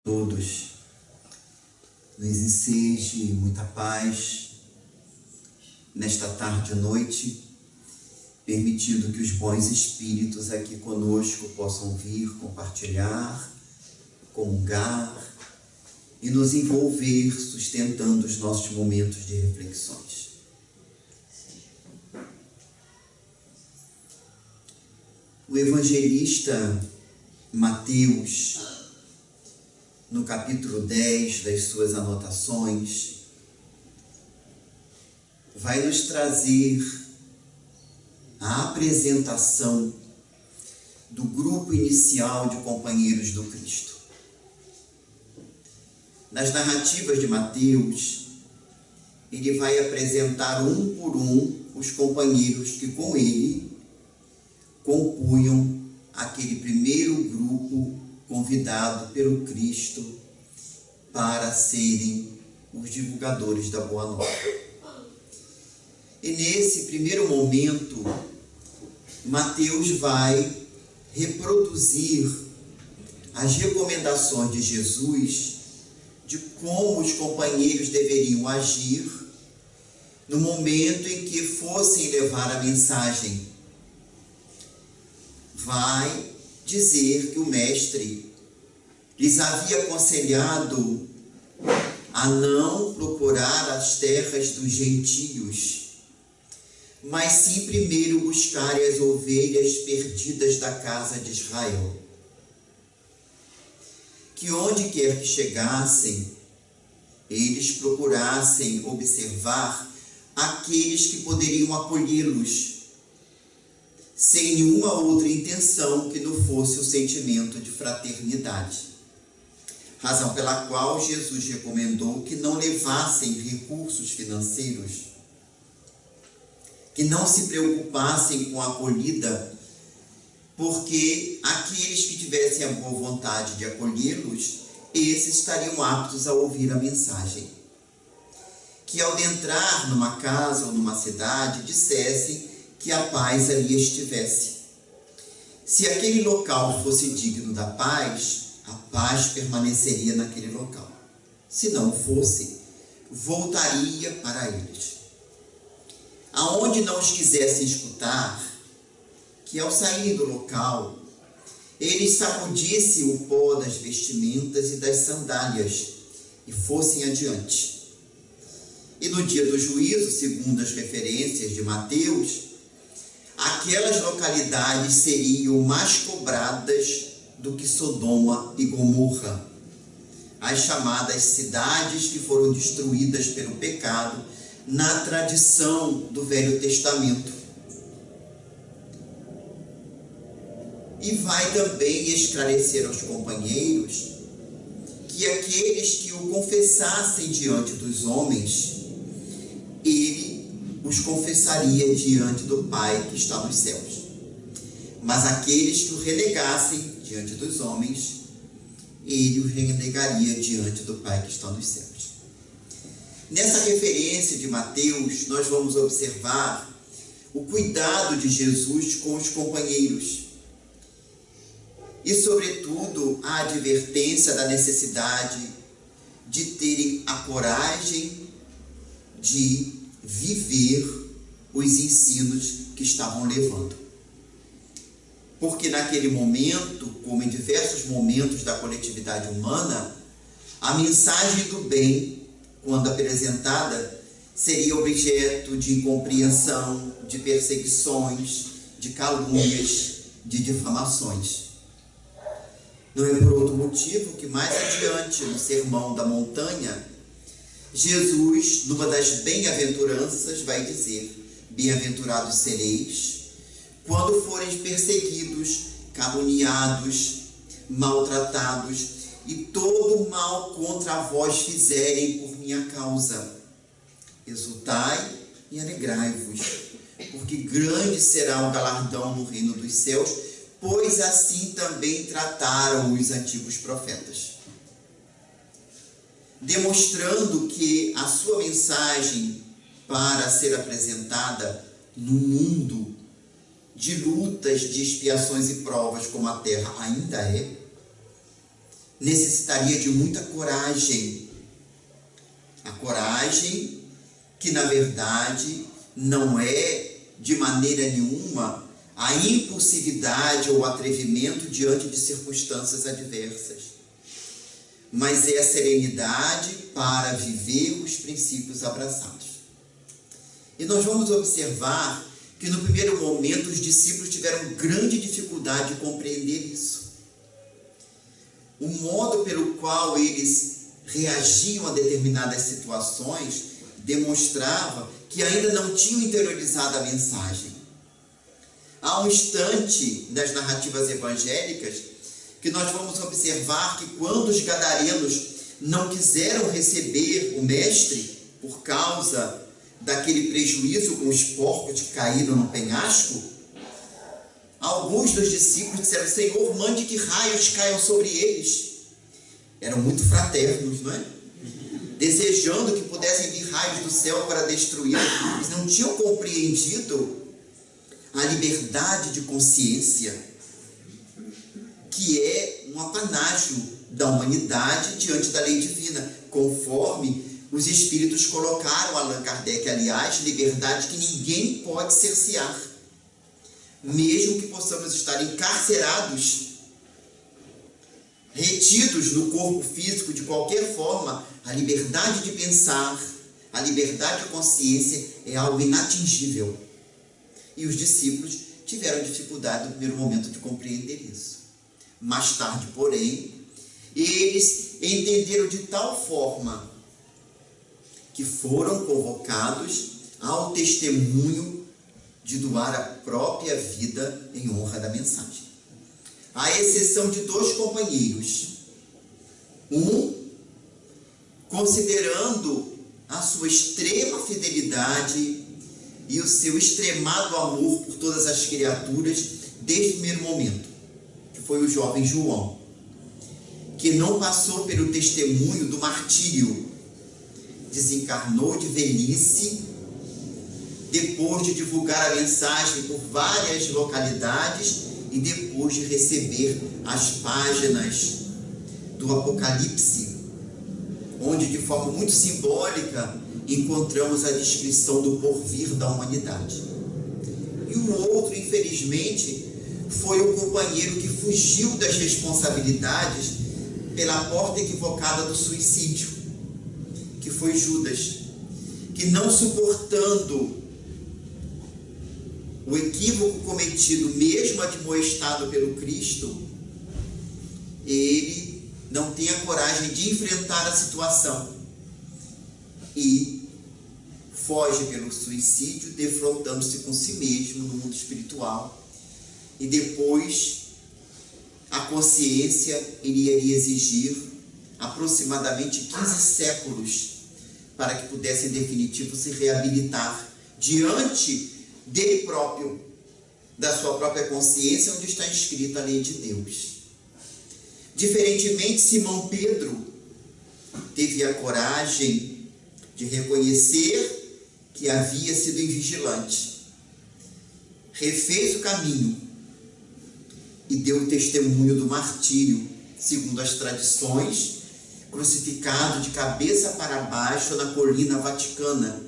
Todos, nos enseje muita paz nesta tarde e noite, permitindo que os bons espíritos aqui conosco possam vir compartilhar, comungar e nos envolver, sustentando os nossos momentos de reflexões. O evangelista Mateus, no capítulo 10 das suas anotações, vai nos trazer a apresentação do grupo inicial de companheiros do Cristo. Nas narrativas de Mateus, ele vai apresentar um por um os companheiros que com ele compunham aquele primeiro grupo convidado pelo Cristo para serem os divulgadores da Boa Nova. E nesse primeiro momento, Mateus vai reproduzir as recomendações de Jesus de como os companheiros deveriam agir no momento em que fossem levar a mensagem. Vai dizer que o Mestre lhes havia aconselhado a não procurar as terras dos gentios, mas sim primeiro buscarem as ovelhas perdidas da casa de Israel. Que onde quer que chegassem, eles procurassem observar aqueles que poderiam acolhê-los, sem nenhuma outra intenção que não fosse o sentimento de fraternidade. Razão pela qual Jesus recomendou que não levassem recursos financeiros, que não se preocupassem com a acolhida, porque aqueles que tivessem a boa vontade de acolhê-los, esses estariam aptos a ouvir a mensagem. Que ao entrar numa casa ou numa cidade, dissessem que a paz ali estivesse. Se aquele local fosse digno da paz, a paz permaneceria naquele local. Se não fosse, voltaria para eles. Aonde não os quisessem escutar, que ao sair do local, eles sacudissem o pó das vestimentas e das sandálias e fossem adiante. E no dia do juízo, segundo as referências de Mateus, aquelas localidades seriam mais cobradas do que Sodoma e Gomorra, as chamadas cidades que foram destruídas pelo pecado na tradição do Velho Testamento. E vai também esclarecer aos companheiros que aqueles que o confessassem diante dos homens, ele os confessaria diante do Pai que está nos céus. Mas aqueles que o renegassem diante dos homens, ele os renegaria diante do Pai que está nos céus. Nessa referência de Mateus, nós vamos observar o cuidado de Jesus com os companheiros e, sobretudo, a advertência da necessidade de terem a coragem de viver os ensinos que estavam levando. Porque naquele momento, como em diversos momentos da coletividade humana, a mensagem do bem, quando apresentada, seria objeto de incompreensão, de perseguições, de calúnias, de difamações. Não é por outro motivo que mais adiante, no Sermão da Montanha, Jesus, numa das bem-aventuranças, vai dizer: bem-aventurados sereis quando forem perseguidos, caluniados, maltratados e todo mal contra vós fizerem por minha causa. Exultai e alegrai-vos, porque grande será o galardão no reino dos céus, pois assim também trataram os antigos profetas. Demonstrando que a sua mensagem, para ser apresentada no mundo de lutas, de expiações e provas, como a terra ainda é, necessitaria de muita coragem. A coragem que, na verdade, não é de maneira nenhuma a impulsividade ou atrevimento diante de circunstâncias adversas, mas é a serenidade para viver os princípios abraçados. E nós vamos observar que no primeiro momento os discípulos tiveram grande dificuldade de compreender isso. O modo pelo qual eles reagiam a determinadas situações demonstrava que ainda não tinham interiorizado a mensagem. Há um instante nas narrativas evangélicas que nós vamos observar que quando os gadarenos não quiseram receber o mestre por causa daquele prejuízo com os porcos que caíram no penhasco, alguns dos discípulos disseram: Senhor, mande que raios caiam sobre eles. Eram muito fraternos, não é? Desejando que pudessem vir raios do céu para destruir. Eles não tinham compreendido a liberdade de consciência, que é um apanágio da humanidade diante da lei divina, conforme os espíritos colocaram Allan Kardec, aliás, liberdade que ninguém pode cercear. Mesmo que possamos estar encarcerados, retidos no corpo físico de qualquer forma, a liberdade de pensar, a liberdade de consciência é algo inatingível. E os discípulos tiveram dificuldade no primeiro momento de compreender isso. Mais tarde, porém, eles entenderam de tal forma que foram convocados ao testemunho de doar a própria vida em honra da mensagem. À exceção de 2 companheiros. Um, considerando a sua extrema fidelidade e o seu extremado amor por todas as criaturas desde o primeiro momento, que foi o jovem João, que não passou pelo testemunho do martírio, desencarnou de velhice, depois de divulgar a mensagem por várias localidades e depois de receber as páginas do Apocalipse, onde de forma muito simbólica encontramos a descrição do porvir da humanidade. E o outro, infelizmente, foi o companheiro que fugiu das responsabilidades pela porta equivocada do suicídio, que foi Judas, que não suportando o equívoco cometido, mesmo admoestado pelo Cristo, ele não tem a coragem de enfrentar a situação e foge pelo suicídio, defrontando-se com si mesmo no mundo espiritual. E depois a consciência iria exigir aproximadamente 15 séculos para que pudesse em definitivo se reabilitar diante dele próprio, da sua própria consciência, onde está escrita a lei de Deus. Diferentemente, Simão Pedro teve a coragem de reconhecer que havia sido invigilante, refez o caminho e deu testemunho do martírio, segundo as tradições, crucificado de cabeça para baixo na colina vaticana,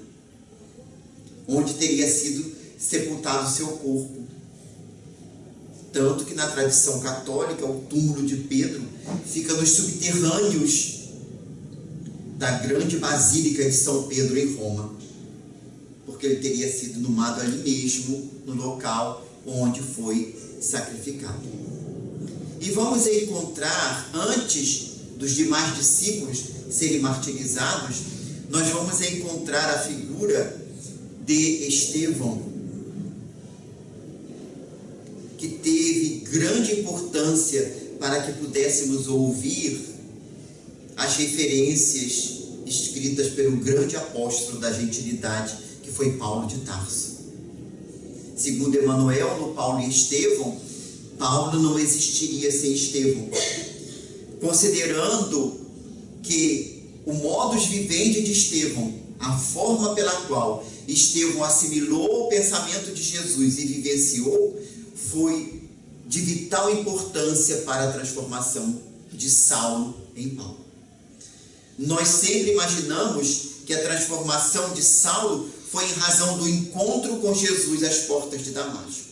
onde teria sido sepultado seu corpo. Tanto que na tradição católica o túmulo de Pedro fica nos subterrâneos da grande Basílica de São Pedro em Roma, porque ele teria sido inumado ali mesmo, no local onde foi sacrificado. E vamos encontrar, antes dos demais discípulos serem martirizados, nós vamos encontrar a figura de Estevão, que teve grande importância para que pudéssemos ouvir as referências escritas pelo grande apóstolo da gentilidade, que foi Paulo de Tarso. Segundo Emmanuel, no Paulo e Estevão, Paulo não existiria sem Estevão. Considerando que o modus vivendi de Estevão, a forma pela qual Estevão assimilou o pensamento de Jesus e vivenciou, foi de vital importância para a transformação de Saulo em Paulo. Nós sempre imaginamos que a transformação de Saulo foi em razão do encontro com Jesus às portas de Damasco.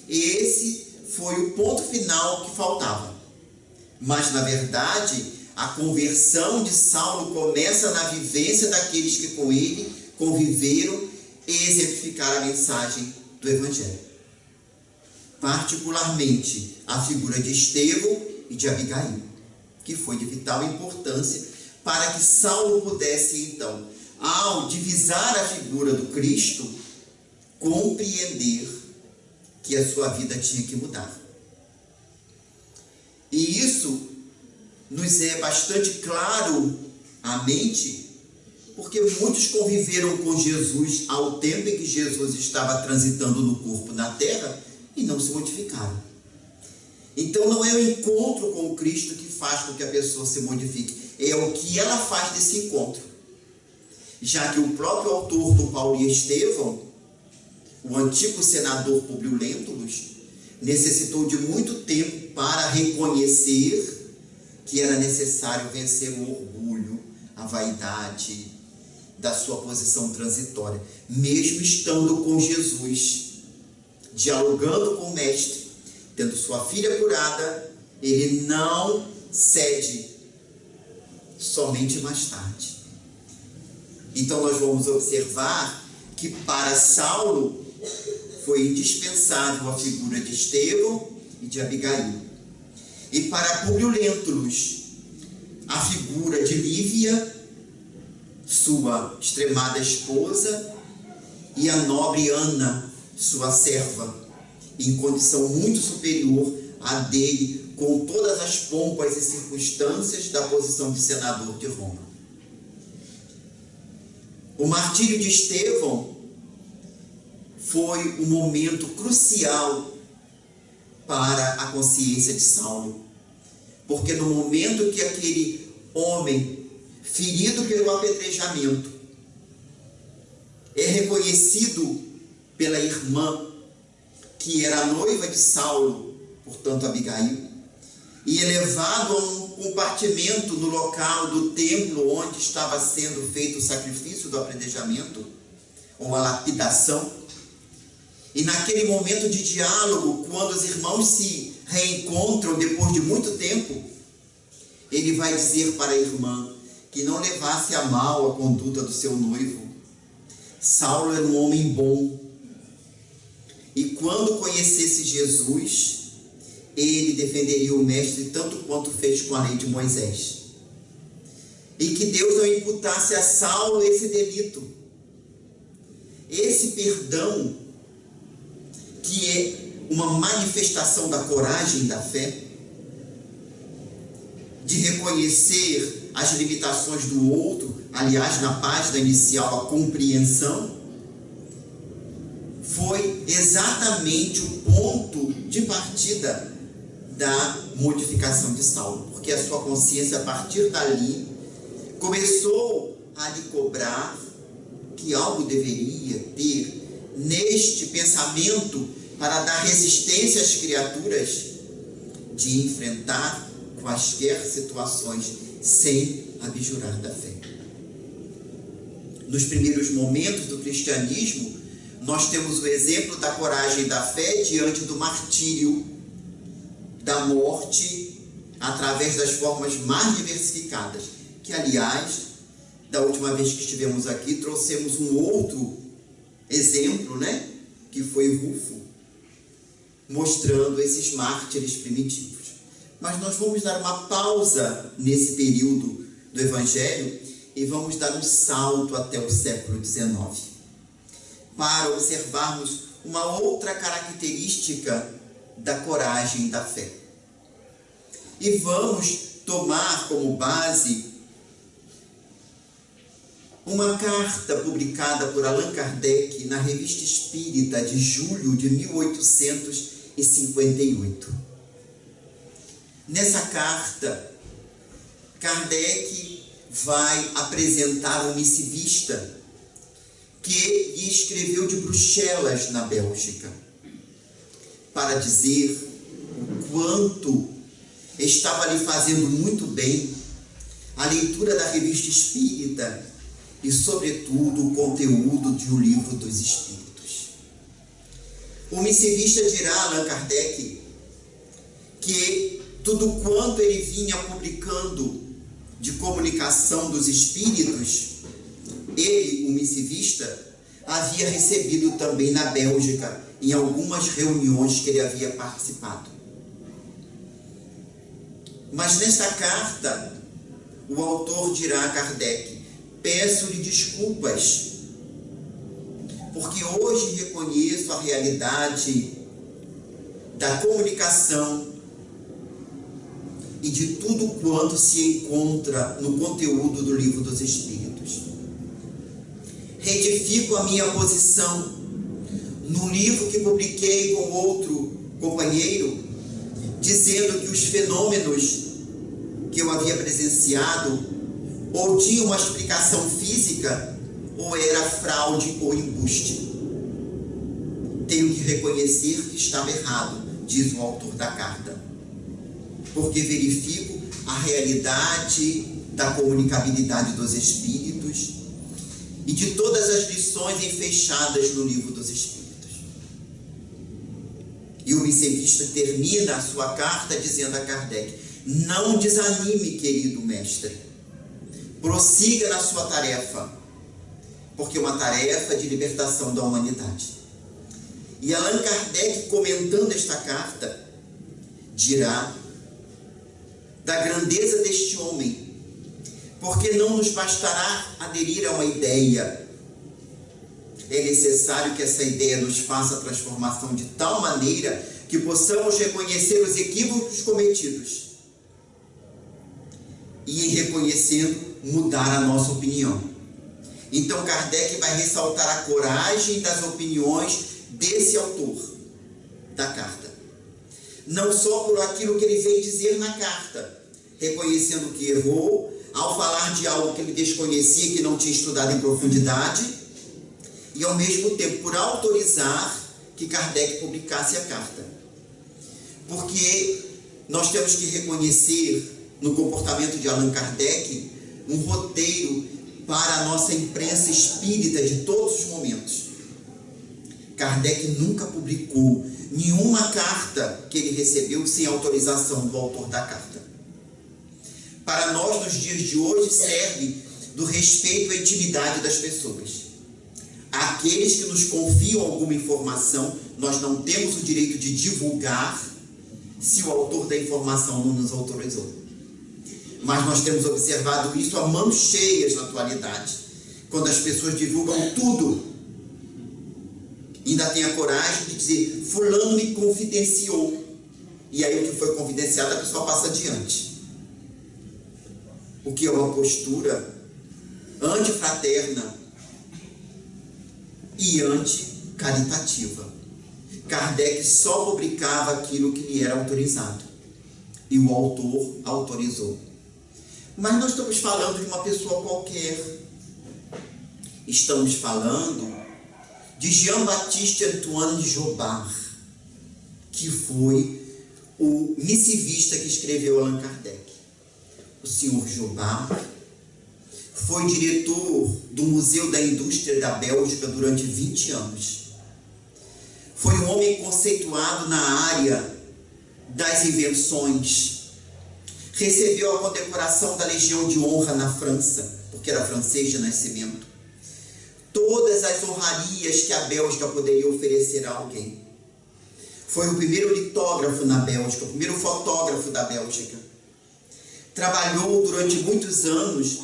E esse foi o ponto final que faltava. Mas, na verdade, a conversão de Saulo começa na vivência daqueles que com ele conviveram e exemplificaram a mensagem do Evangelho. Particularmente a figura de Estevão e de Abigail, que foi de vital importância para que Saulo pudesse, então, ao divisar a figura do Cristo, compreender que a sua vida tinha que mudar. E isso nos é bastante claro à mente, porque muitos conviveram com Jesus ao tempo em que Jesus estava transitando no corpo na terra e não se modificaram. Então não é o encontro com o Cristo que faz com que a pessoa se modifique, é o que ela faz desse encontro. Já que o próprio autor do Paulo e Estevão, o antigo senador Publio Lentulus, necessitou de muito tempo para reconhecer que era necessário vencer o orgulho, a vaidade da sua posição transitória, mesmo estando com Jesus, dialogando com o Mestre, tendo sua filha curada, ele não cede, somente mais tarde. Então nós vamos observar que para Saulo foi indispensável a figura de Estevão e de Abigail. E para Publio Lentulus, a figura de Lívia, sua extremada esposa, e a nobre Ana, sua serva, em condição muito superior à dele, com todas as pompas e circunstâncias da posição de senador de Roma. O martírio de Estevão foi um momento crucial para a consciência de Saulo, porque no momento que aquele homem, ferido pelo apedrejamento, é reconhecido pela irmã, que era a noiva de Saulo, portanto Abigail, e é levado a um compartimento no local do templo onde estava sendo feito o sacrifício do apedrejamento, ou a lapidação. E naquele momento de diálogo, quando os irmãos se reencontram depois de muito tempo, ele vai dizer para a irmã que não levasse a mal a conduta do seu noivo. Saulo era um homem bom, e quando conhecesse Jesus, ele defenderia o Mestre tanto quanto fez com a lei de Moisés. E que Deus não imputasse a Saulo esse delito. Esse perdão, que é uma manifestação da coragem da fé, de reconhecer as limitações do outro, aliás, na página inicial, a compreensão, foi exatamente o ponto de partida da modificação de Saulo, porque a sua consciência, a partir dali, começou a lhe cobrar que algo deveria ter neste pensamento para dar resistência às criaturas, de enfrentar quaisquer situações sem abjurar da fé. Nos primeiros momentos do cristianismo, nós temos o exemplo da coragem e da fé diante do martírio, da morte, através das formas mais diversificadas, que, aliás, da última vez que estivemos aqui, trouxemos um outro exemplo, que foi Rufo, mostrando esses mártires primitivos. Mas nós vamos dar uma pausa nesse período do Evangelho e vamos dar um salto até o século XIX, para observarmos uma outra característica da coragem e da fé. E vamos tomar como base uma carta publicada por Allan Kardec na Revista Espírita de julho de 1858. Nessa carta, Kardec vai apresentar um missivista que lhe escreveu de Bruxelas, na Bélgica, para dizer o quanto estava lhe fazendo muito bem a leitura da Revista Espírita e, sobretudo, o conteúdo de O Livro dos Espíritos. O missivista dirá a Allan Kardec que tudo quanto ele vinha publicando de comunicação dos espíritos, ele, o missivista, havia recebido também na Bélgica, em algumas reuniões que ele havia participado. Mas nesta carta, o autor dirá a Kardec: peço-lhe desculpas, porque hoje reconheço a realidade da comunicação e de tudo quanto se encontra no conteúdo do Livro dos Espíritos. Retifico a minha posição no livro que publiquei com outro companheiro, dizendo que os fenômenos que eu havia presenciado ou tinham uma explicação física ou era fraude ou embuste. Tenho que reconhecer que estava errado, diz o autor da carta, porque verifico a realidade da comunicabilidade dos espíritos e de todas as lições enfechadas no Livro dos Espíritos. E o missivista termina a sua carta dizendo a Kardec: não desanime, querido mestre, prossiga na sua tarefa, porque é uma tarefa de libertação da humanidade. E Allan Kardec, comentando esta carta, dirá da grandeza deste homem, porque não nos bastará aderir a uma ideia. É necessário que essa ideia nos faça a transformação de tal maneira que possamos reconhecer os equívocos cometidos e, em reconhecendo, mudar a nossa opinião. Então Kardec vai ressaltar a coragem das opiniões desse autor da carta, não só por aquilo que ele veio dizer na carta, reconhecendo que errou ao falar de algo que ele desconhecia, que não tinha estudado em profundidade, e ao mesmo tempo por autorizar que Kardec publicasse a carta. Porque nós temos que reconhecer no comportamento de Allan Kardec um roteiro para a nossa imprensa espírita de todos os momentos. Kardec nunca publicou nenhuma carta que ele recebeu sem autorização do autor da carta. Para nós, nos dias de hoje, serve do respeito à intimidade das pessoas. Aqueles que nos confiam alguma informação, nós não temos o direito de divulgar se o autor da informação não nos autorizou. Mas nós temos observado isso a mãos cheias na atualidade, quando as pessoas divulgam tudo. Ainda tem a coragem de dizer: fulano me confidenciou. E aí o que foi confidenciado a pessoa passa adiante. O que é uma postura antifraterna e anticaritativa. Kardec só publicava aquilo que lhe era autorizado. E o autor autorizou. Mas nós estamos falando de uma pessoa qualquer. Estamos falando de Jean-Baptiste Antoine Jobard, que foi o missivista que escreveu Allan Kardec. O senhor Jobard foi diretor do Museu da Indústria da Bélgica durante 20 anos. Foi um homem conceituado na área das invenções. Recebeu a condecoração da Legião de Honra na França, porque era francês de nascimento. Todas as honrarias que a Bélgica poderia oferecer a alguém. Foi o primeiro litógrafo na Bélgica, o primeiro fotógrafo da Bélgica. Trabalhou durante muitos anos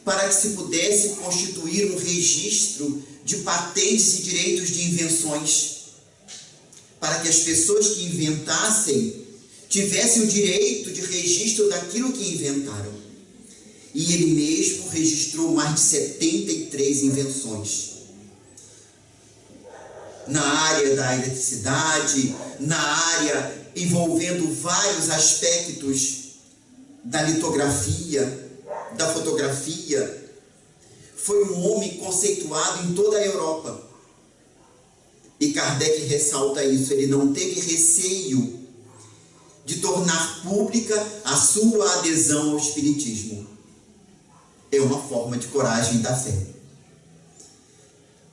para que se pudesse constituir um registro de patentes e direitos de invenções, para que as pessoas que inventassem tivessem o direito de registro daquilo que inventaram. E ele mesmo registrou mais de 73 invenções. Na área da eletricidade, na área envolvendo vários aspectos da litografia, da fotografia. Foi um homem conceituado em toda a Europa. E Kardec ressalta isso: ele não teve receio de tornar pública a sua adesão ao Espiritismo. É uma forma de coragem da fé.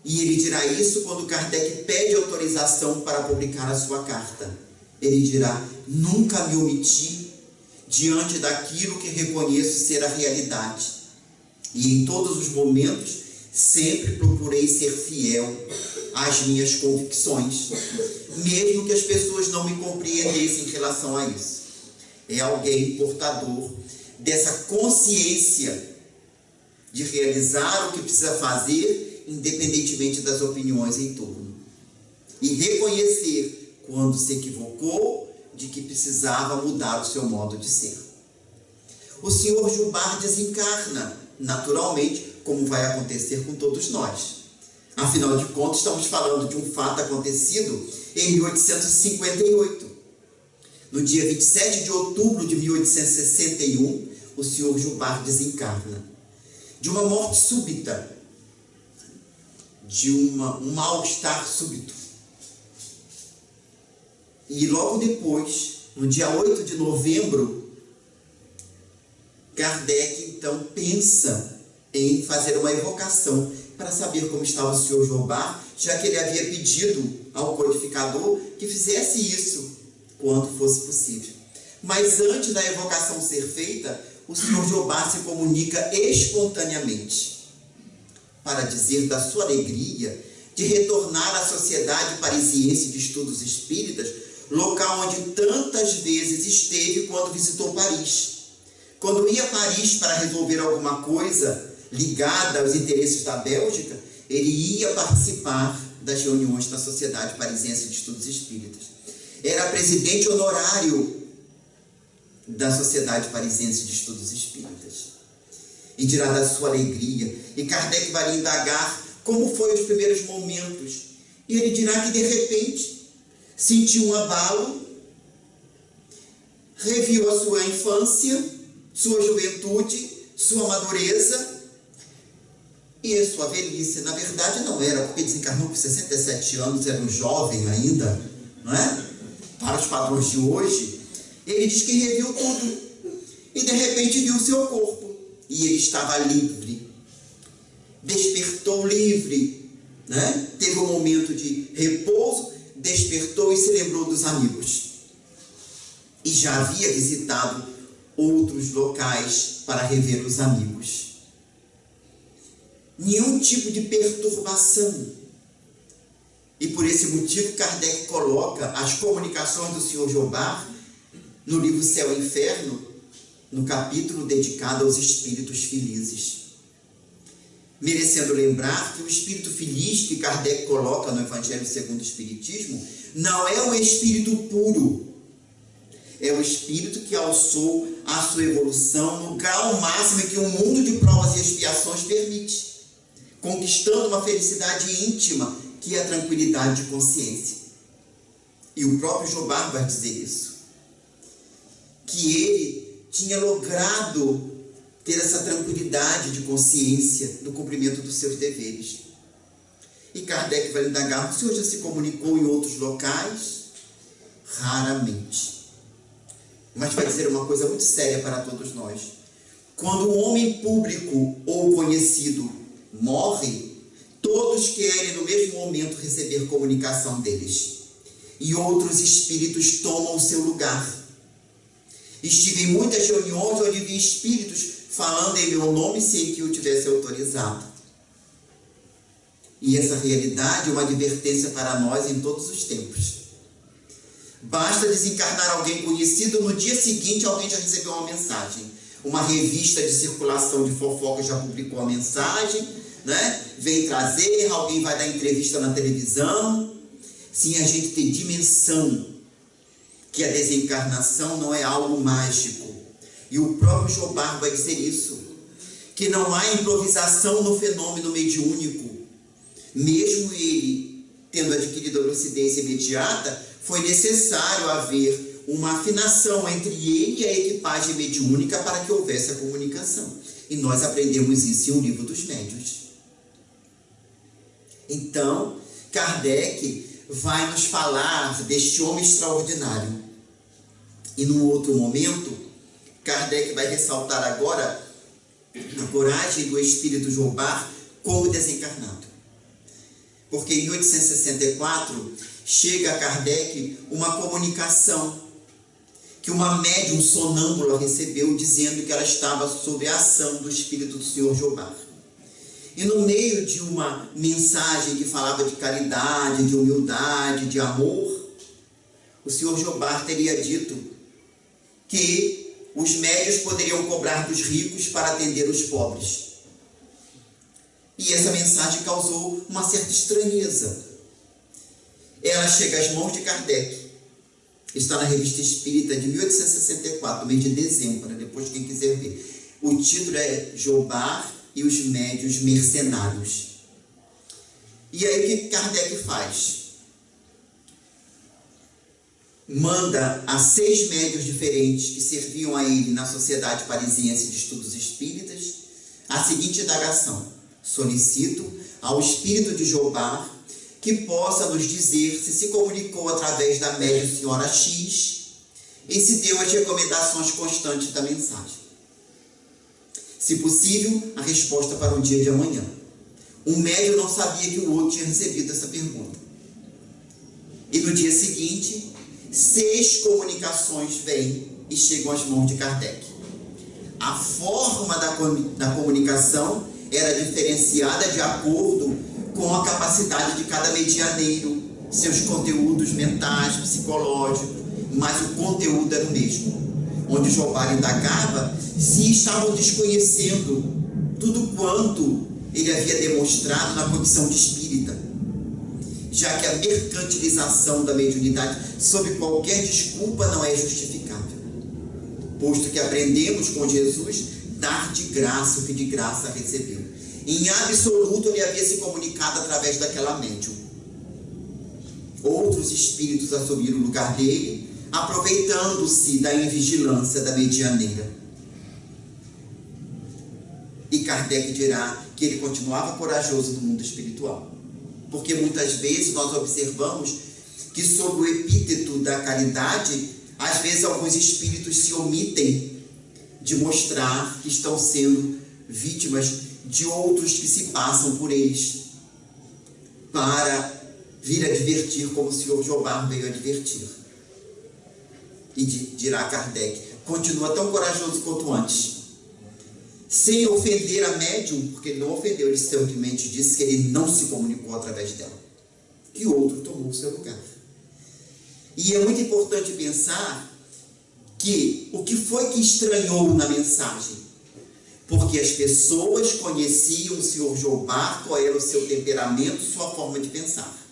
E ele dirá isso quando Kardec pede autorização para publicar a sua carta. Ele dirá: nunca me omiti diante daquilo que reconheço ser a realidade. E em todos os momentos sempre procurei ser fiel às minhas convicções, mesmo que as pessoas não me compreendessem em relação a isso. É alguém portador dessa consciência de realizar o que precisa fazer, independentemente das opiniões em torno. E reconhecer, quando se equivocou, de que precisava mudar o seu modo de ser. O Senhor Jubá desencarna, naturalmente, como vai acontecer com todos nós. Afinal de contas, estamos falando de um fato acontecido em 1858. No dia 27 de outubro de 1861, o Senhor Jubá desencarna. De uma morte súbita, de um mal-estar súbito. E logo depois, no dia 8 de novembro, Kardec então pensa em fazer uma evocação para saber como estava o Senhor Jobá, já que ele havia pedido ao codificador que fizesse isso quando fosse possível. Mas antes da evocação ser feita, o Senhor Jobá se comunica espontaneamente para dizer da sua alegria de retornar à Sociedade Parisiense de Estudos Espíritas, local onde tantas vezes esteve quando visitou Paris. Quando ia a Paris para resolver alguma coisa ligada aos interesses da Bélgica, ele ia participar das reuniões da Sociedade Parisiense de Estudos Espíritas. Era presidente honorário da Sociedade Parisiense de Estudos Espíritas. E dirá da sua alegria. E Kardec vai lhe indagar como foi os primeiros momentos. E ele dirá que de repente sentiu um abalo, reviu a sua infância, sua juventude, sua madureza e a sua velhice. Na verdade não era, porque desencarnou com 67 anos, era um jovem ainda, não é? Para os padrões de hoje. Ele diz que reviu tudo e de repente viu o seu corpo e ele estava livre, despertou livre, né? Teve um momento de repouso, despertou e se lembrou dos amigos e já havia visitado outros locais para rever os amigos. Nenhum tipo de perturbação. E por esse motivo Kardec coloca as comunicações do Senhor Jobá no livro Céu e Inferno, no capítulo dedicado aos espíritos felizes. Merecendo lembrar que o espírito feliz que Kardec coloca no Evangelho segundo o Espiritismo não é o espírito puro, é o espírito que alçou a sua evolução no grau máximo que o mundo de provas e expiações permite, conquistando uma felicidade íntima que é a tranquilidade de consciência. E o próprio Jobá vai dizer isso, que ele tinha logrado ter essa tranquilidade de consciência no cumprimento dos seus deveres. E Kardec vai indagar: o senhor já se comunicou em outros locais? Raramente. Mas vai dizer uma coisa muito séria para todos nós. Quando um homem público ou conhecido morre, todos querem no mesmo momento receber comunicação deles. E outros espíritos tomam o seu lugar. Estive em muitas reuniões onde vi espíritos falando em meu nome sem que eu tivesse autorizado. E essa realidade é uma advertência para nós em todos os tempos. Basta desencarnar alguém conhecido, no dia seguinte alguém já recebeu uma mensagem. Uma revista de circulação de fofoca já publicou a mensagem, né? Vem trazer, alguém vai dar entrevista na televisão. Sim, a gente tem dimensão que a desencarnação não é algo mágico. E o próprio Jobá vai dizer isso, que não há improvisação no fenômeno mediúnico. Mesmo ele tendo adquirido a lucidez imediata, foi necessário haver uma afinação entre ele e a equipagem mediúnica para que houvesse a comunicação. E nós aprendemos isso em O Livro dos Médiuns. Então, Kardec vai nos falar deste homem extraordinário, E num outro momento, Kardec vai ressaltar agora a coragem do espírito Jobard como desencarnado. Porque em 1864 chega a Kardec uma comunicação que uma médium sonâmbula recebeu, dizendo que ela estava sob a ação do espírito do senhor Jobard. E no meio de uma mensagem que falava de caridade, de humildade, de amor, o senhor Jobard teria dito que os médios poderiam cobrar dos ricos para atender os pobres. E essa mensagem causou uma certa estranheza. Ela chega às mãos de Kardec. Está na Revista Espírita de 1864, mês de dezembro, depois quem quiser ver. O título é Jobard e os Médios Mercenários. E aí o que Kardec faz? Manda a 6 médios diferentes que serviam a ele na Sociedade Parisiense de Estudos Espíritas a seguinte indagação: solicito ao espírito de Jobard que possa nos dizer se comunicou através da médium senhora X e se deu as recomendações constantes da mensagem. Se possível, a resposta para o dia de amanhã. Um médium não sabia que o outro tinha recebido essa pergunta. E no dia seguinte, 6 comunicações vêm e chegam às mãos de Kardec. A forma da comunicação era diferenciada de acordo com a capacidade de cada medianeiro, seus conteúdos mentais, psicológicos, mas o conteúdo era o mesmo. Onde Jobard indagava se estavam desconhecendo tudo quanto ele havia demonstrado na condição de espírita, já que a mercantilização da mediunidade, sob qualquer desculpa, não é justificável, posto que aprendemos com Jesus dar de graça o que de graça recebeu. Em absoluto, ele havia se comunicado através daquela médium. Outros espíritos assumiram o lugar dele, aproveitando-se da invigilância da medianeira. E Kardec dirá que ele continuava corajoso no mundo espiritual. Porque muitas vezes nós observamos que, sob o epíteto da caridade, às vezes alguns espíritos se omitem de mostrar que estão sendo vítimas de outros que se passam por eles, para vir advertir, como o senhor Jobard veio advertir. E dirá Kardec: continua tão corajoso quanto antes, sem ofender a médium, porque ele não ofendeu, ele simplesmente disse que ele não se comunicou através dela, que outro tomou o seu lugar. E é muito importante pensar que o que foi que estranhou na mensagem? Porque as pessoas conheciam o senhor Jobard, qual era o seu temperamento, sua forma de pensar.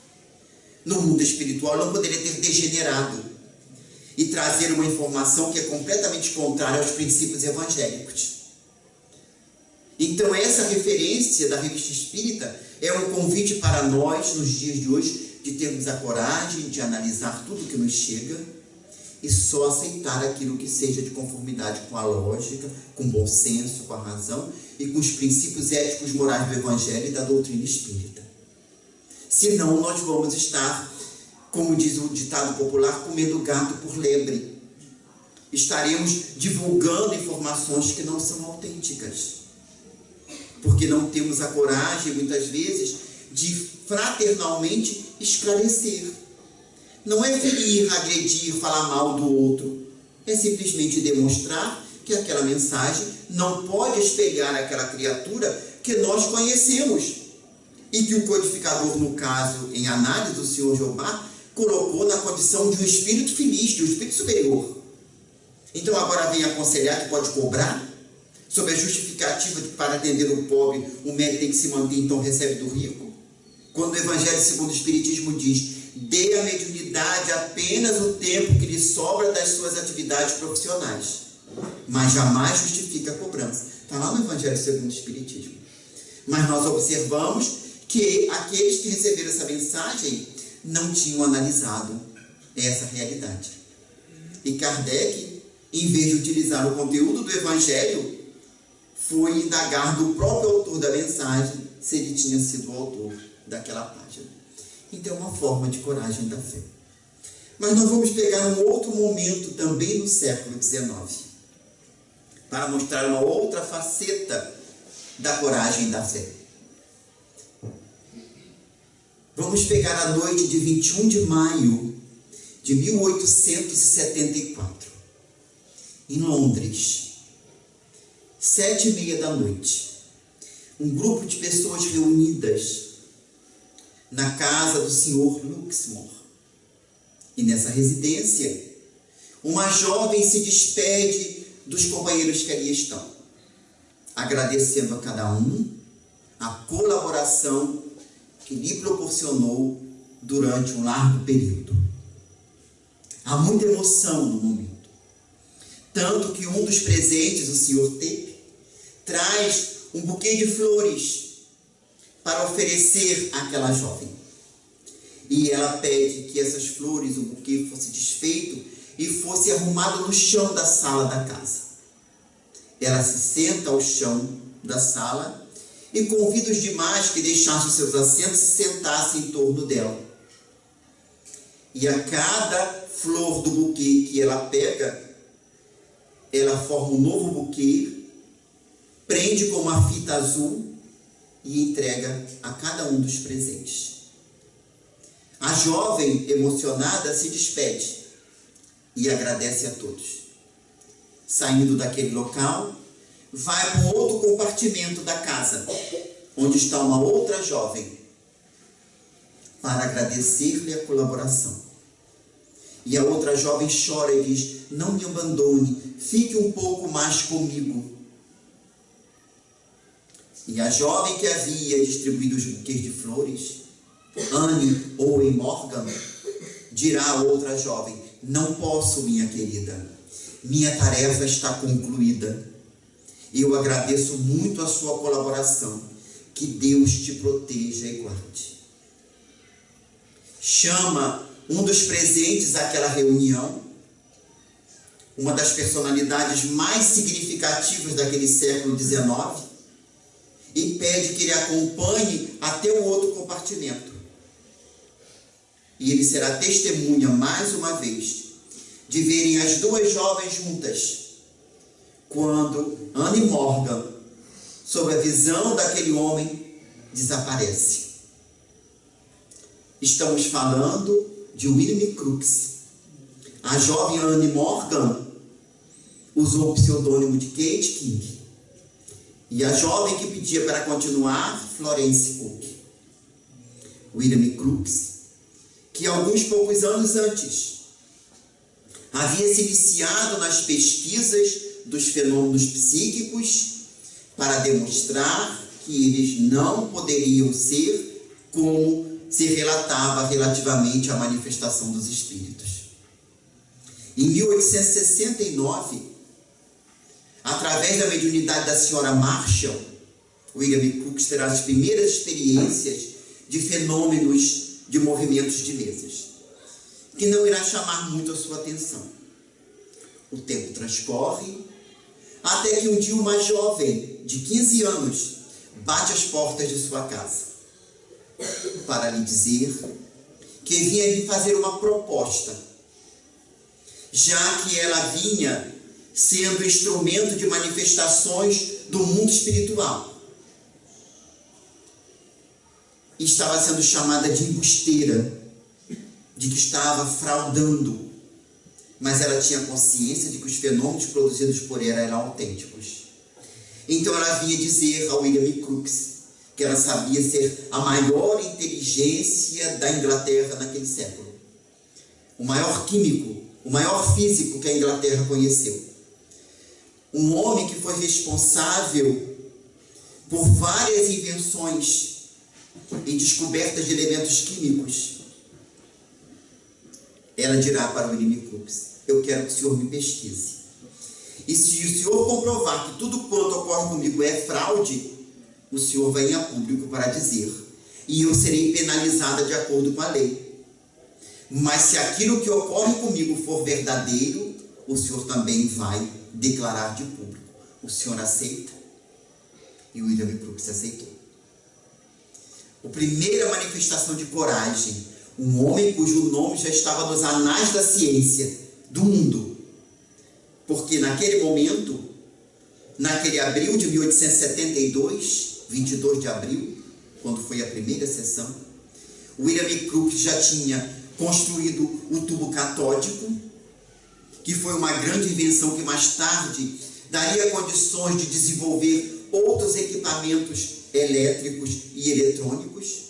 No mundo espiritual não poderia ter degenerado e trazer uma informação que é completamente contrária aos princípios evangélicos. Então essa referência da Revista Espírita é um convite para nós, nos dias de hoje, de termos a coragem de analisar tudo que nos chega e só aceitar aquilo que seja de conformidade com a lógica, com o bom senso, com a razão e com os princípios éticos morais do Evangelho e da doutrina espírita. Senão nós vamos estar, como diz o ditado popular, comendo gato por lebre. Estaremos divulgando informações que não são autênticas, porque não temos a coragem, muitas vezes, de fraternalmente esclarecer. Não é ferir, agredir, falar mal do outro. É simplesmente demonstrar que aquela mensagem não pode espelhar aquela criatura que nós conhecemos. E que o codificador, no caso, em análise do senhor Jobard, colocou na condição de um espírito feliz, de um espírito superior. Então agora vem aconselhar que pode cobrar, sob a justificativa de que para atender o pobre, o médico tem que se manter, então recebe do rico. Quando o Evangelho segundo o Espiritismo diz: dê à mediunidade apenas o tempo que lhe sobra das suas atividades profissionais, mas jamais justifica a cobrança. Está lá no Evangelho segundo o Espiritismo. Mas nós observamos que aqueles que receberam essa mensagem não tinham analisado essa realidade. E Kardec, em vez de utilizar o conteúdo do Evangelho, foi indagar do próprio autor da mensagem se ele tinha sido o autor daquela página. Então é uma forma de coragem da fé. Mas nós vamos pegar um outro momento também no século XIX, para mostrar uma outra faceta da coragem e da fé. Vamos pegar a noite de 21 de maio de 1874, em Londres, 7h30 da noite. Um grupo de pessoas reunidas na casa do Sr. Luxmore. E nessa residência, uma jovem se despede dos companheiros que ali estão, agradecendo a cada um a colaboração que lhe proporcionou durante um largo período. Há muita emoção no momento, tanto que um dos presentes, o Sr. Tape, traz um buquê de flores para oferecer àquela jovem. E ela pede que essas flores, o buquê, fosse desfeito e fosse arrumado no chão da sala da casa. Ela se senta ao chão da sala e convida os demais que deixassem os seus assentos e se sentassem em torno dela. E a cada flor do buquê que ela pega, ela forma um novo buquê, prende com uma fita azul e entrega a cada um dos presentes. A jovem, emocionada, se despede e agradece a todos. Saindo daquele local, vai para um outro compartimento da casa, onde está uma outra jovem, para agradecer-lhe a colaboração. E a outra jovem chora e diz: não me abandone, fique um pouco mais comigo. E a jovem que havia distribuído os buquês de flores, Anne Owen Morgan, dirá a outra jovem: não posso, minha querida, minha tarefa está concluída. Eu agradeço muito a sua colaboração, que Deus te proteja e guarde. Chama um dos presentes àquela reunião, uma das personalidades mais significativas daquele século XIX, e pede que ele acompanhe até o outro compartimento. E ele será testemunha, mais uma vez, de verem as duas jovens juntas, quando Anne Morgan, sob a visão daquele homem, desaparece. Estamos falando de William Crookes. A jovem Anne Morgan usou o pseudônimo de Kate King. E a jovem que pedia para continuar, Florence Cook. William Crookes, que alguns poucos anos antes havia se iniciado nas pesquisas dos fenômenos psíquicos para demonstrar que eles não poderiam ser como se relatava relativamente à manifestação dos espíritos. Em 1869, através da mediunidade da senhora Marshall, William Crookes terá as primeiras experiências de fenômenos de movimentos de mesas, que não irá chamar muito a sua atenção. O tempo transcorre, até que um dia uma jovem de 15 anos bate às portas de sua casa para lhe dizer que vinha lhe fazer uma proposta, já que ela vinha sendo instrumento de manifestações do mundo espiritual. E estava sendo chamada de embusteira, de que estava fraudando. Mas ela tinha consciência de que os fenômenos produzidos por ela eram autênticos. Então ela vinha dizer ao William Crookes que ela sabia ser a maior inteligência da Inglaterra naquele século. O maior químico, o maior físico que a Inglaterra conheceu. Um homem que foi responsável por várias invenções e descobertas de elementos químicos. Ela dirá para William Crookes: eu quero que o senhor me pesquise. E se o senhor comprovar que tudo quanto ocorre comigo é fraude, o senhor venha a público para dizer, e eu serei penalizada de acordo com a lei. Mas se aquilo que ocorre comigo for verdadeiro, o senhor também vai declarar de público. O senhor aceita? E o William Crookes aceitou. A primeira manifestação de coragem, Um homem cujo nome já estava nos anais da ciência do mundo. Porque naquele momento, naquele abril de 1872, 22 de abril, quando foi a primeira sessão, William Crookes já tinha construído o tubo catódico, que foi uma grande invenção que mais tarde daria condições de desenvolver outros equipamentos elétricos e eletrônicos.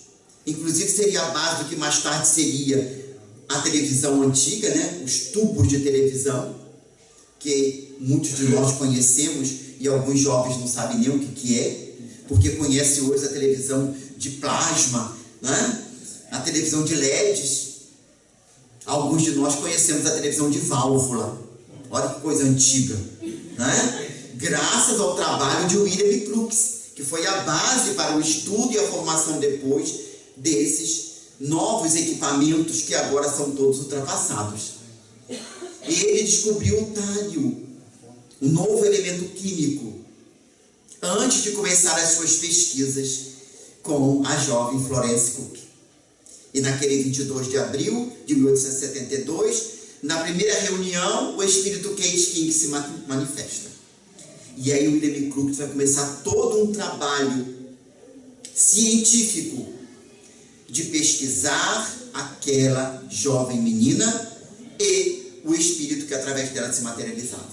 Inclusive seria a base do que mais tarde seria a televisão antiga, né? Os tubos de televisão, que muitos de nós conhecemos e alguns jovens não sabem nem o que é, porque conhecem hoje a televisão de plasma, né? A televisão de LEDs. Alguns de nós conhecemos a televisão de válvula. Olha que coisa antiga, né? Graças ao trabalho de William Crookes, que foi a base para o estudo e a formação depois desses novos equipamentos que agora são todos ultrapassados. Ele descobriu o tálio, um novo elemento químico, antes de começar as suas pesquisas com a jovem Florence Cook. E naquele 22 de abril de 1872, na primeira reunião, o espírito Kate King se manifesta. E aí o William Crookes vai começar todo um trabalho científico de pesquisar aquela jovem menina e o espírito que através dela se materializava.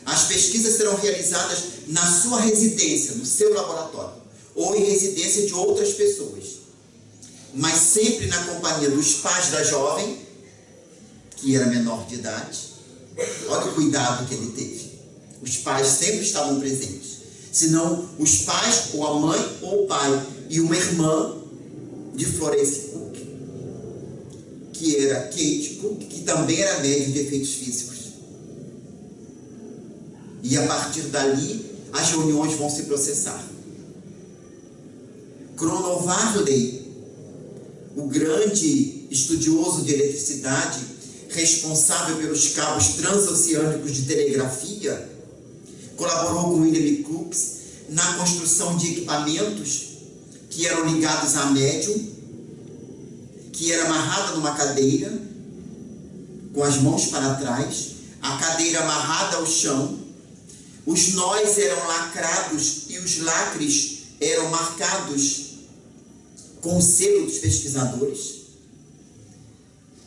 As pesquisas serão realizadas na sua residência, no seu laboratório, ou em residência de outras pessoas, mas sempre na companhia dos pais da jovem, que era menor de idade. Olha o cuidado que ele teve. Os pais sempre estavam presentes. Senão, os pais, ou a mãe, ou o pai, e uma irmã de Florence Cook, que era Kate Cook, que também era médium de efeitos físicos. E a partir dali, as reuniões vão se processar. Crono Varley, o grande estudioso de eletricidade, responsável pelos cabos transoceânicos de telegrafia, colaborou com William Crookes na construção de equipamentos que eram ligados à médium, que era amarrada numa cadeira, com as mãos para trás, a cadeira amarrada ao chão, os nós eram lacrados e os lacres eram marcados com o selo dos pesquisadores.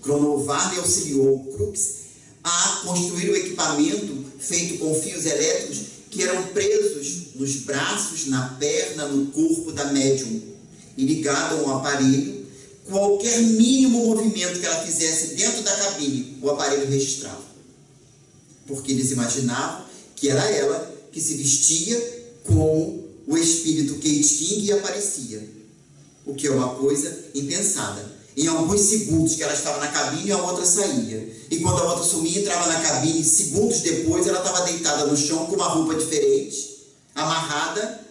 Crono Varley auxiliou Crookes a construir o equipamento feito com fios elétricos que eram presos nos braços, na perna, no corpo da médium e ligado a um aparelho. Qualquer mínimo movimento que ela fizesse dentro da cabine, o aparelho registrava. Porque eles imaginavam que era ela que se vestia com o espírito Kate King e aparecia. O que é uma coisa impensada. Em alguns segundos que ela estava na cabine, a outra saía. E quando a outra sumia, entrava na cabine, segundos depois ela estava deitada no chão com uma roupa diferente, amarrada.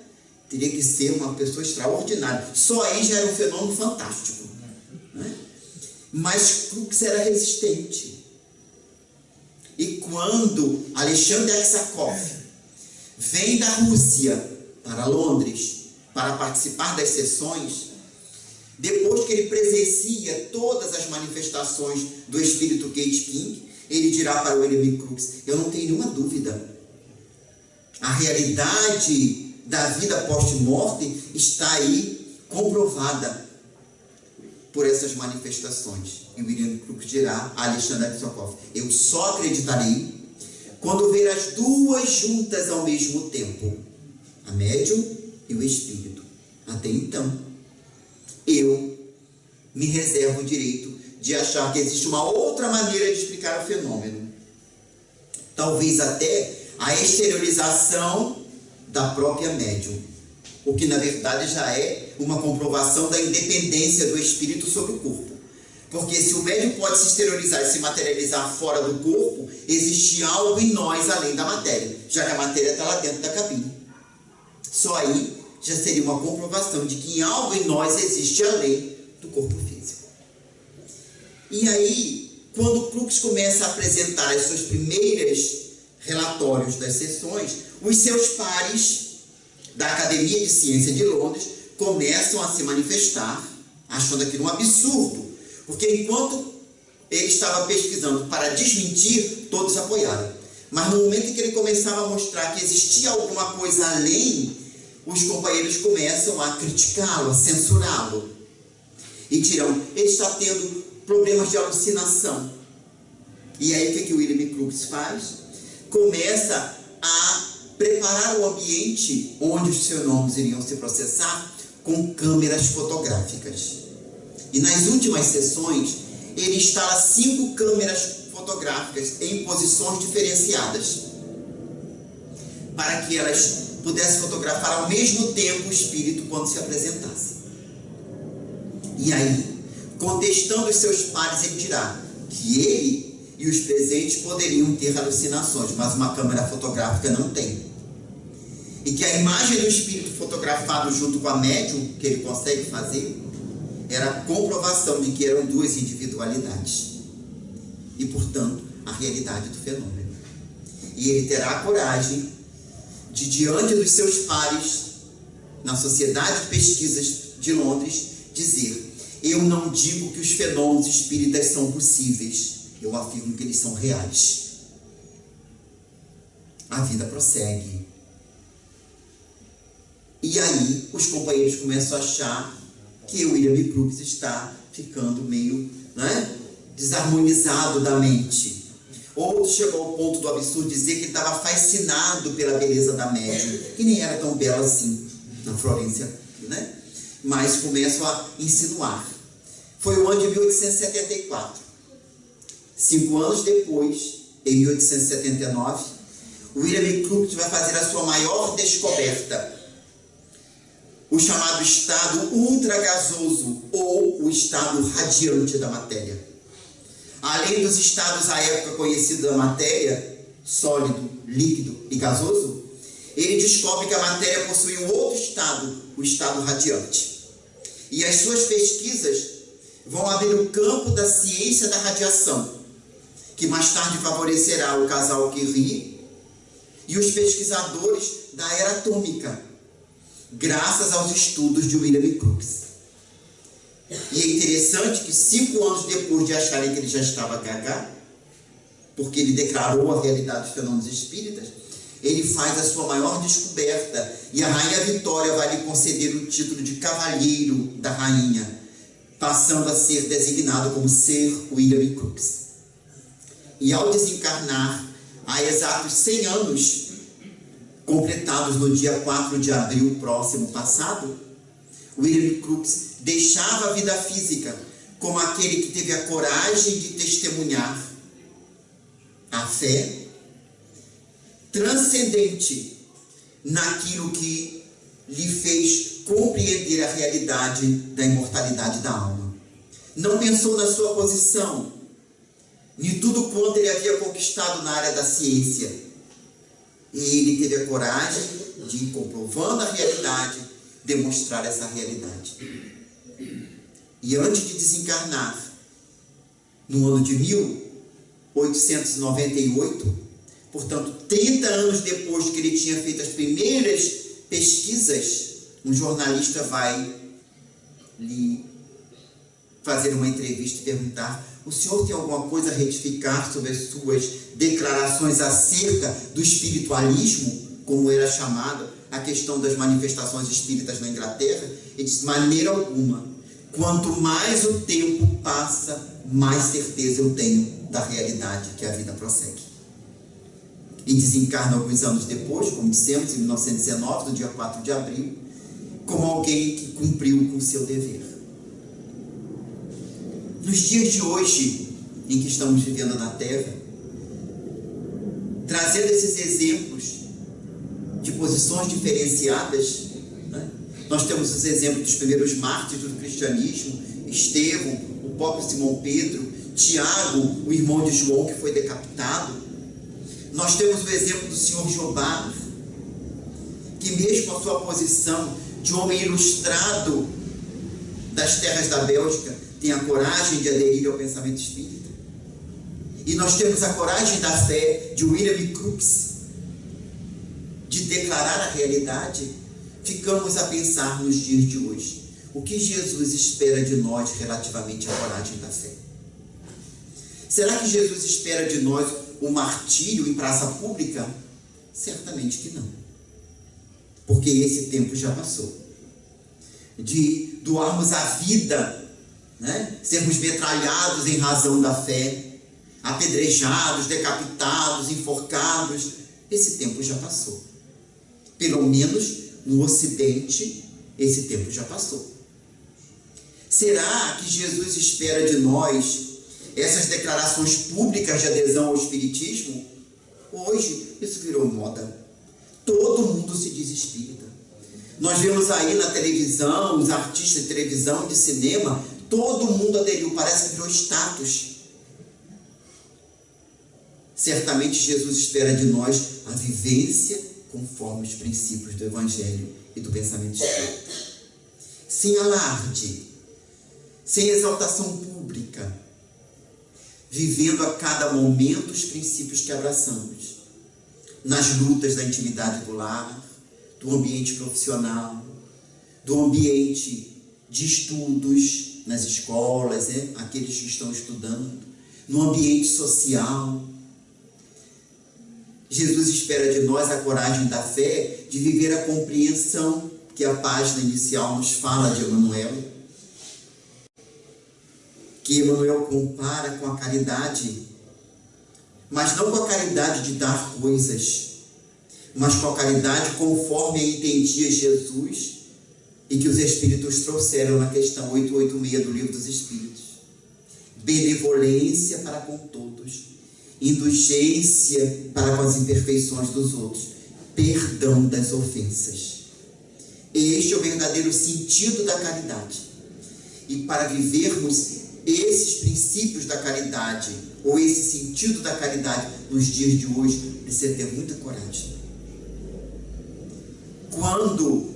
Teria que ser uma pessoa extraordinária. Só aí já era um fenômeno fantástico, né? Mas Crookes era resistente. E quando Alexander Aksakov vem da Rússia para Londres para participar das sessões, depois que ele presencia todas as manifestações do espírito Kate King, ele dirá para William Crookes: eu não tenho nenhuma dúvida, a realidade da vida post-morte está aí comprovada por essas manifestações. E William Crookes dirá a Alexander Aksakov: eu só acreditarei quando ver as duas juntas ao mesmo tempo, a médium e o espírito. Até então, eu me reservo o direito de achar que existe uma outra maneira de explicar o fenômeno. Talvez até a exteriorização da própria médium, o que na verdade já é uma comprovação da independência do espírito sobre o corpo. Porque se o médium pode se exteriorizar e se materializar fora do corpo, existe algo em nós além da matéria, já que a matéria está lá dentro da cabine. Só aí já seria uma comprovação de que algo em nós existe além do corpo físico. E aí, quando Crookes começa a apresentar as suas primeiras relatórios das sessões, os seus pares da Academia de Ciência de Londres começam a se manifestar, achando aquilo um absurdo. Porque enquanto ele estava pesquisando para desmentir, todos apoiaram. Mas no momento em que ele começava a mostrar que existia alguma coisa além, os companheiros começam a criticá-lo, a censurá-lo. E dirão, ele está tendo problemas de alucinação. E aí o que o William Crookes faz? Começa a preparar o ambiente onde os fenômenos iriam se processar com câmeras fotográficas. E nas últimas sessões, ele instala 5 câmeras fotográficas em posições diferenciadas, para que elas pudessem fotografar ao mesmo tempo o espírito quando se apresentasse. E aí, contestando os seus pares, ele dirá que ele e os presentes poderiam ter alucinações, mas uma câmera fotográfica não tem. E que a imagem do espírito fotografado junto com a médium que ele consegue fazer era a comprovação de que eram 2 individualidades. E, portanto, a realidade do fenômeno. E ele terá a coragem de, diante dos seus pares, na Sociedade de Pesquisas de Londres, dizer: eu não digo que os fenômenos espíritas são possíveis, eu afirmo que eles são reais. A vida prossegue. E aí, os companheiros começam a achar que o William Crookes está ficando meio, desarmonizado da mente. Outro chegou ao ponto do absurdo de dizer que ele estava fascinado pela beleza da médium, que nem era tão bela assim, na Florência, mas começam a insinuar. Foi o ano de 1874. 5 anos depois, em 1879, o William Crookes vai fazer a sua maior descoberta, o chamado estado ultragasoso, ou o estado radiante da matéria. Além dos estados à época conhecidos da matéria, sólido, líquido e gasoso, ele descobre que a matéria possui um outro estado, o estado radiante. E as suas pesquisas vão abrir o campo da ciência da radiação, que mais tarde favorecerá o casal Curie e os pesquisadores da era atômica, graças aos estudos de William Crookes. E é interessante que 5 anos depois de acharem que ele já estava gaga, porque ele declarou a realidade dos fenômenos espíritas, ele faz a sua maior descoberta, e a Rainha Vitória vai lhe conceder o título de Cavalheiro da Rainha, passando a ser designado como Sir William Crookes. E ao desencarnar, há exatos 100 anos, completados no dia 4 de abril próximo passado, William Crookes deixava a vida física como aquele que teve a coragem de testemunhar a fé transcendente naquilo que lhe fez compreender a realidade da imortalidade da alma. Não pensou na sua posição, nem tudo quanto ele havia conquistado na área da ciência. Ele teve a coragem de, comprovando a realidade, demonstrar essa realidade. E antes de desencarnar, no ano de 1898, portanto, 30 anos depois que ele tinha feito as primeiras pesquisas, um jornalista vai lhe fazer uma entrevista e perguntar: o senhor tem alguma coisa a retificar sobre as suas declarações acerca do espiritualismo, como era chamada a questão das manifestações espíritas na Inglaterra? Ele disse: maneira alguma. Quanto mais o tempo passa, mais certeza eu tenho da realidade que a vida prossegue. E desencarna alguns anos depois, como dissemos, em 1919, no dia 4 de abril, como alguém que cumpriu com o seu dever. Nos dias de hoje, em que estamos vivendo na Terra, trazendo esses exemplos de posições diferenciadas, nós temos os exemplos dos primeiros mártires do cristianismo: Estevão, o próprio Simão Pedro, Tiago, o irmão de João que foi decapitado. Nós temos o exemplo do senhor Jobard, que mesmo a sua posição de homem ilustrado das terras da Bélgica, tem a coragem de aderir ao pensamento espírita. E nós temos a coragem da fé de William Crookes, de declarar a realidade. Ficamos a pensar nos dias de hoje: o que Jesus espera de nós relativamente à coragem da fé? Será que Jesus espera de nós o martírio em praça pública? Certamente que não. Porque esse tempo já passou. De doarmos a vida, né? Sermos metralhados em razão da fé, apedrejados, decapitados, enforcados. Esse tempo já passou. Pelo menos no Ocidente, esse tempo já passou. Será que Jesus espera de nós essas declarações públicas de adesão ao Espiritismo? Hoje, isso virou moda. Todo mundo se diz espírita. Nós vemos aí na televisão, os artistas de televisão, de cinema, todo mundo aderiu, parece que virou status. Certamente Jesus espera de nós a vivência conforme os princípios do Evangelho e do pensamento espírita. Sem alarde, sem exaltação pública, vivendo a cada momento os princípios que abraçamos, nas lutas da intimidade do lar, do ambiente profissional, do ambiente de estudos nas escolas, aqueles que estão estudando, no ambiente social. Jesus espera de nós a coragem da fé de viver a compreensão que a página inicial nos fala de Emmanuel, que Emmanuel compara com a caridade, mas não com a caridade de dar coisas, mas com a caridade conforme a entendia Jesus e que os Espíritos trouxeram na questão 886 do Livro dos Espíritos. Benevolência para com todos, indulgência para com as imperfeições dos outros, perdão das ofensas. Este é o verdadeiro sentido da caridade. E para vivermos esses princípios da caridade, ou esse sentido da caridade nos dias de hoje, precisa ter muita coragem. Quando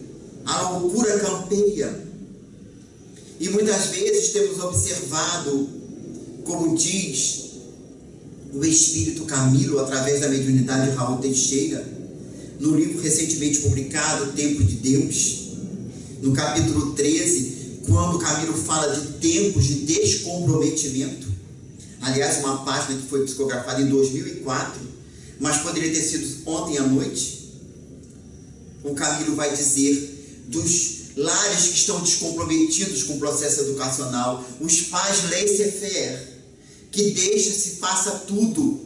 a loucura campeia, e muitas vezes temos observado, como diz o Espírito Camilo, através da mediunidade de Raul Teixeira, no livro recentemente publicado, Tempo de Deus, no capítulo 13, quando Camilo fala de tempos de descomprometimento, aliás, uma página que foi psicografada em 2004, mas poderia ter sido ontem à noite. O Camilo vai dizer dos lares que estão descomprometidos com o processo educacional, os pais laissez-faire, que deixa se faça tudo,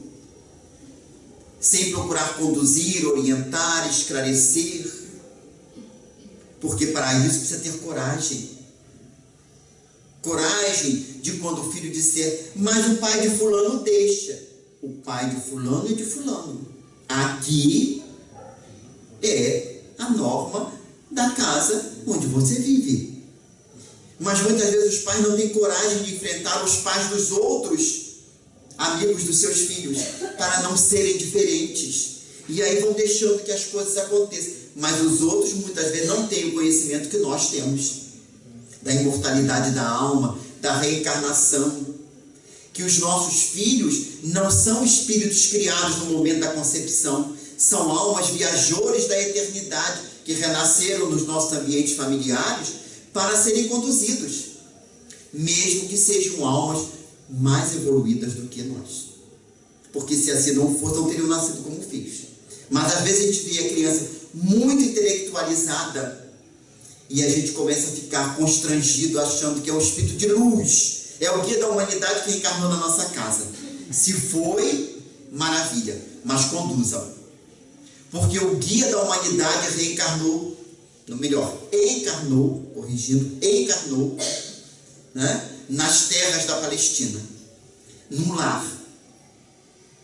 sem procurar conduzir, orientar, esclarecer, porque para isso precisa ter coragem. Coragem de quando o filho disser, mas o pai de fulano deixa. O pai de fulano é de fulano. Aqui é a norma da casa onde você vive. Mas muitas vezes os pais não têm coragem de enfrentar os pais dos outros amigos dos seus filhos, para não serem diferentes. E aí vão deixando que as coisas aconteçam. Mas os outros muitas vezes não têm o conhecimento que nós temos, da imortalidade da alma, da reencarnação, que os nossos filhos não são espíritos criados no momento da concepção, são almas viajores da eternidade, que renasceram nos nossos ambientes familiares para serem conduzidos, mesmo que sejam almas mais evoluídas do que nós, porque se assim não fosse, não teriam nascido como filhos. Mas às vezes a gente vê a criança muito intelectualizada e a gente começa a ficar constrangido, achando que é um espírito de luz, é o guia da humanidade que reencarnou na nossa casa. Se foi, maravilha, mas conduzam, porque o guia da humanidade reencarnou, ou melhor, encarnou, né, nas terras da Palestina, num lar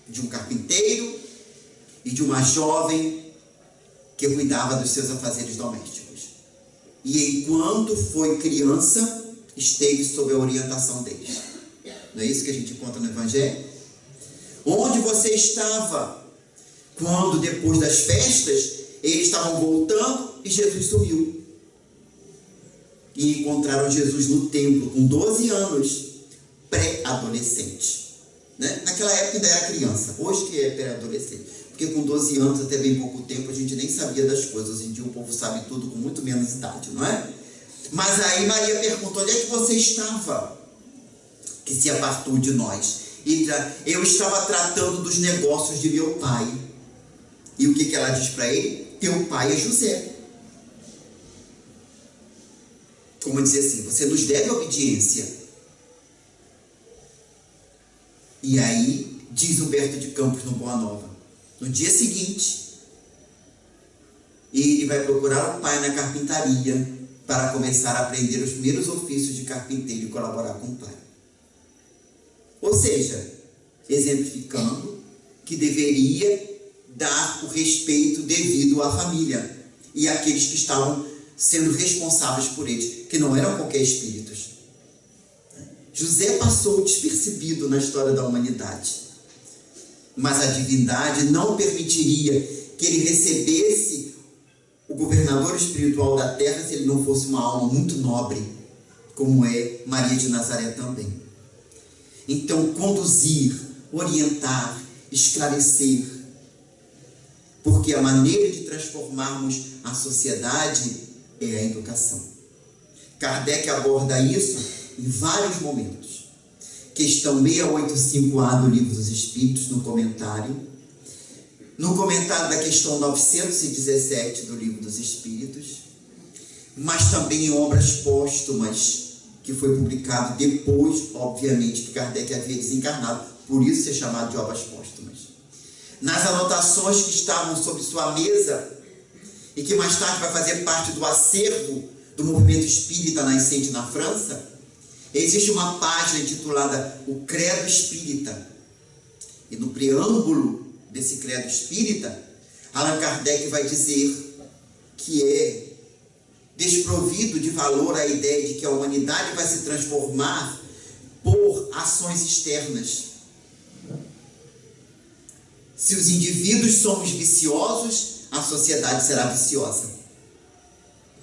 de um carpinteiro e de uma jovem que cuidava dos seus afazeres domésticos. E enquanto foi criança, esteve sob a orientação deles. Não é isso que a gente encontra no Evangelho? Onde você estava quando, depois das festas, eles estavam voltando e Jesus sumiu? E encontraram Jesus no templo com 12 anos, pré-adolescente, né? Naquela época ainda era criança, hoje que é pré-adolescente, porque com 12 anos, até bem pouco tempo, a gente nem sabia das coisas. Hoje em dia o povo sabe tudo com muito menos idade, não é? Mas aí Maria pergunta: onde é que você estava, que se apartou de nós? E eu estava tratando dos negócios de meu pai. E o que ela diz para ele? Teu pai é José. Como dizer assim, você nos deve obediência. E aí, diz Humberto de Campos no Boa Nova, no dia seguinte, ele vai procurar o pai na carpintaria para começar a aprender os primeiros ofícios de carpinteiro e colaborar com o pai. Ou seja, exemplificando que deveria dar o respeito devido à família e àqueles que estavam sendo responsáveis por eles, que não eram qualquer espíritos. José passou despercebido na história da humanidade, mas a divindade não permitiria que ele recebesse o governador espiritual da terra se ele não fosse uma alma muito nobre, como é Maria de Nazaré também. Então, conduzir, orientar, esclarecer, porque a maneira de transformarmos a sociedade é a educação. Kardec aborda isso em vários momentos. Questão 685A do Livro dos Espíritos, no comentário da questão 917 do Livro dos Espíritos, mas também em obras póstumas, que foi publicado depois, obviamente, que Kardec havia desencarnado, por isso é chamado de obras póstumas. Nas anotações que estavam sobre sua mesa, e que mais tarde vai fazer parte do acervo do movimento espírita nascente na França, existe uma página intitulada O Credo Espírita. E no preâmbulo desse Credo Espírita, Allan Kardec vai dizer que é desprovido de valor a ideia de que a humanidade vai se transformar por ações externas. Se os indivíduos somos viciosos, a sociedade será viciosa.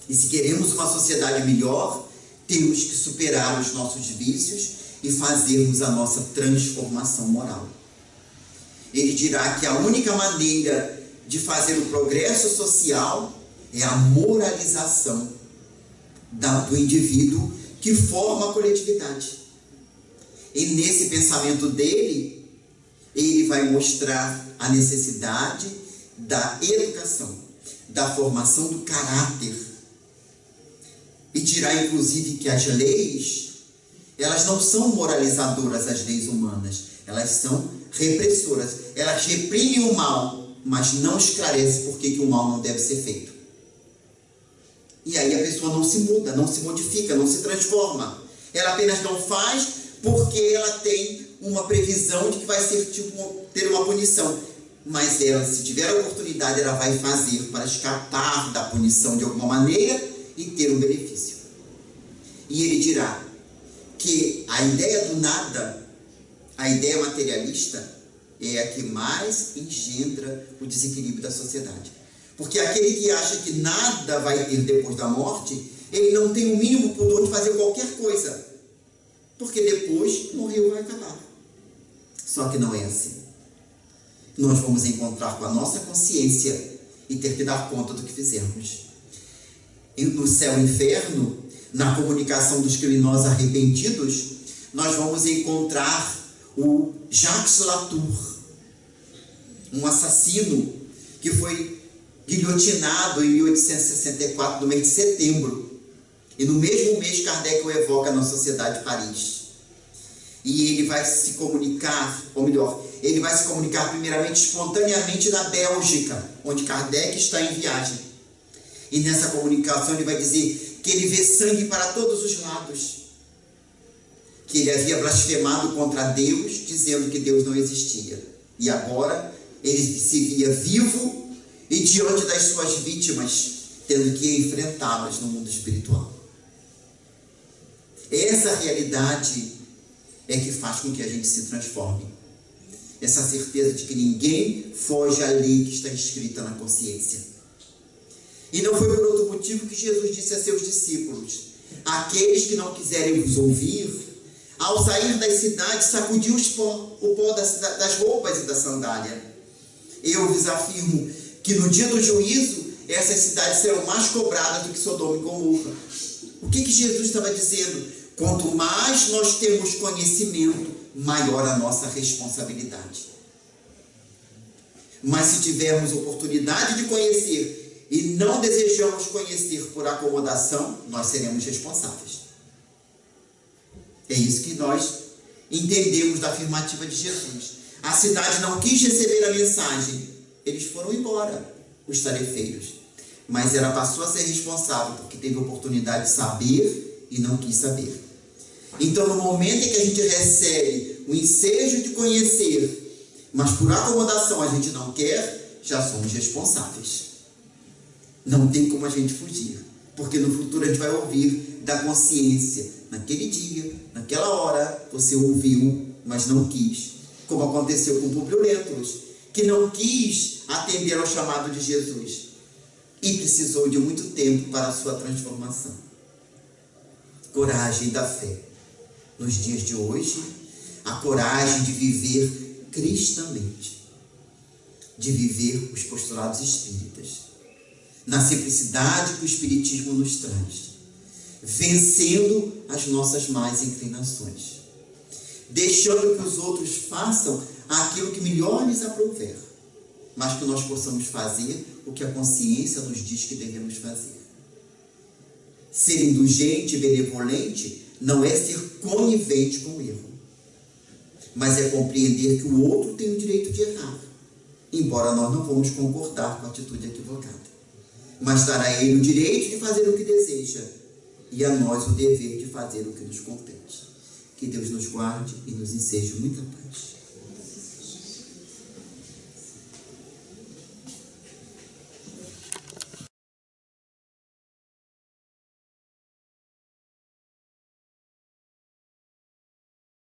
E se queremos uma sociedade melhor, temos que superar os nossos vícios e fazermos a nossa transformação moral. Ele dirá que a única maneira de fazer o progresso social é a moralização do indivíduo que forma a coletividade. E nesse pensamento dele, ele vai mostrar a necessidade da educação, da formação do caráter. E dirá, inclusive, que as leis, elas não são moralizadoras, as leis humanas, elas são repressoras. Elas reprimem o mal, mas não esclarecem por que o mal não deve ser feito. E aí a pessoa não se muda, não se modifica, não se transforma. Ela apenas não faz porque ela tem uma previsão de que vai ser ter uma punição. Mas ela, se tiver a oportunidade, ela vai fazer para escapar da punição de alguma maneira e ter um benefício. E ele dirá que a ideia do nada, a ideia materialista, é a que mais engendra o desequilíbrio da sociedade. Porque aquele que acha que nada vai ter depois da morte, ele não tem o mínimo pudor de fazer qualquer coisa. Porque depois morreu, vai acabar. Só que não é assim. Nós vamos encontrar com a nossa consciência e ter que dar conta do que fizermos. E no céu e inferno, na comunicação dos criminosos arrependidos, nós vamos encontrar o Jacques Latour, um assassino que foi guilhotinado em 1864, no mês de setembro. E no mesmo mês, Kardec o evoca na Sociedade de Paris. E ele vai se comunicar, ou melhor, ele vai se comunicar primeiramente espontaneamente na Bélgica, onde Kardec está em viagem. E nessa comunicação ele vai dizer que ele vê sangue para todos os lados, que ele havia blasfemado contra Deus, dizendo que Deus não existia. E agora ele se via vivo e diante das suas vítimas, tendo que enfrentá-las no mundo espiritual. Essa realidade é que faz com que a gente se transforme. Essa certeza de que ninguém foge à lei que está escrita na consciência. E não foi por outro motivo que Jesus disse a seus discípulos: aqueles que não quiserem vos ouvir, ao sair das cidades, sacudiu o pó das roupas e da sandália. Eu vos afirmo que no dia do juízo, essas cidades serão mais cobradas do que Sodoma e Gomorra. O que Jesus estava dizendo? Quanto mais nós temos conhecimento, maior a nossa responsabilidade. Mas se tivermos oportunidade de conhecer e não desejamos conhecer por acomodação, nós seremos responsáveis. É isso que nós entendemos da afirmativa de Jesus. A cidade não quis receber a mensagem. Eles foram embora, os tarefeiros. Mas ela passou a ser responsável porque teve a oportunidade de saber e não quis saber. Então, no momento em que a gente recebe o ensejo de conhecer, mas por acomodação a gente não quer, já somos responsáveis. Não tem como a gente fugir. Porque no futuro a gente vai ouvir da consciência. Naquele dia, naquela hora, você ouviu, mas não quis. Como aconteceu com Públio Lentulus, que não quis atender ao chamado de Jesus e precisou de muito tempo para a sua transformação. Coragem da fé. Nos dias de hoje, a coragem de viver cristamente, de viver os postulados espíritas, na simplicidade que o Espiritismo nos traz, vencendo as nossas más inclinações, deixando que os outros façam aquilo que melhor lhes aprouver, mas que nós possamos fazer o que a consciência nos diz que devemos fazer. Ser indulgente e benevolente não é ser conivente com o erro, mas é compreender que o outro tem o direito de errar, embora nós não vamos concordar com a atitude equivocada, mas dar a ele o direito de fazer o que deseja e a nós o dever de fazer o que nos compete. Que Deus nos guarde e nos enseje muita paz.